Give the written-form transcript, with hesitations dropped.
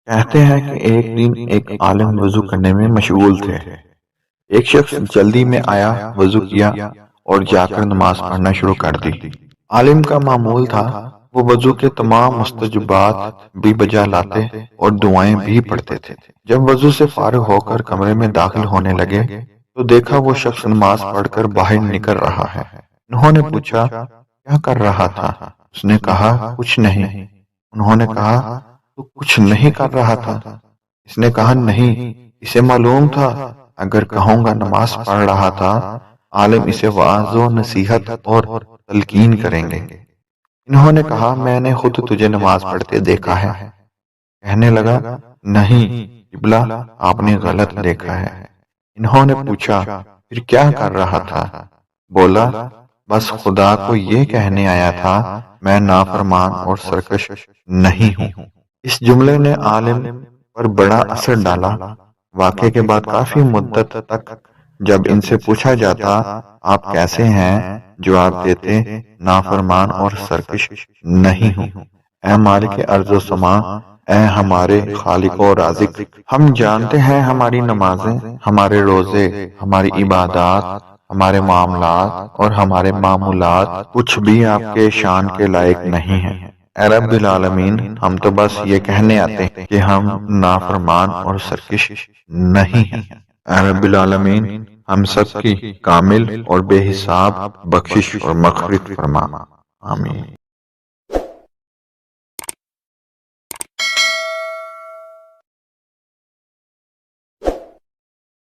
کہتے ہیں کہ ایک دن ایک عالم وضو کرنے میں مشغول تھے۔ ایک شخص جلدی میں آیا، وضو کیا اور جا کر نماز پڑھنا شروع کر دی۔ عالم کا معمول تھا وہ وضو کے تمام مستجبات بھی بجا لاتے اور دعائیں بھی پڑھتے تھے۔ جب وضو سے فارغ ہو کر کمرے میں داخل ہونے لگے تو دیکھا وہ شخص نماز پڑھ کر باہر نکل رہا ہے۔ انہوں نے پوچھا کیا کر رہا تھا؟ اس نے کہا کچھ نہیں۔ انہوں نے کہا تو کچھ نہیں کر رہا تھا؟ اس نے کہا نہیں، اسے معلوم تھا اگر کہوں گا نماز پڑھ رہا تھا عالم اسے واعظ و نصیحت اور تلقین کریں گے۔ انہوں نے کہا میں نے خود تجھے نماز پڑھتے دیکھا ہے۔ کہنے لگا نہیں قبلہ، آپ نے غلط دیکھا ہے۔ انہوں نے پوچھا پھر کیا کر رہا تھا؟ بولا بس خدا کو یہ کہنے آیا تھا میں نافرمان اور سرکش نہیں ہوں۔ اس جملے نے عالم پر بڑا اثر ڈالا۔ واقعے کے بعد کافی مدت تک جب ان سے پوچھا جاتا آپ کیسے ہیں، جواب دیتے نافرمان اور سرکش نہیں ہوں۔ اے مالک ارض و سما، اے ہمارے خالق و رازق، ہم جانتے ہیں ہماری نمازیں، ہمارے روزے، ہماری عبادات، ہمارے معاملات اور ہمارے معمولات کچھ بھی آپ کے شان کے لائق نہیں ہیں۔ اے رب العالمین، ہم تو بس یہ کہنے آتے ہیں کہ ہم نافرمان اور سرکش نہیں ہیں۔ اے رب العالمین، ہم سب کی کامل اور بے حساب بخشش اور مغفرت فرما۔ آمین۔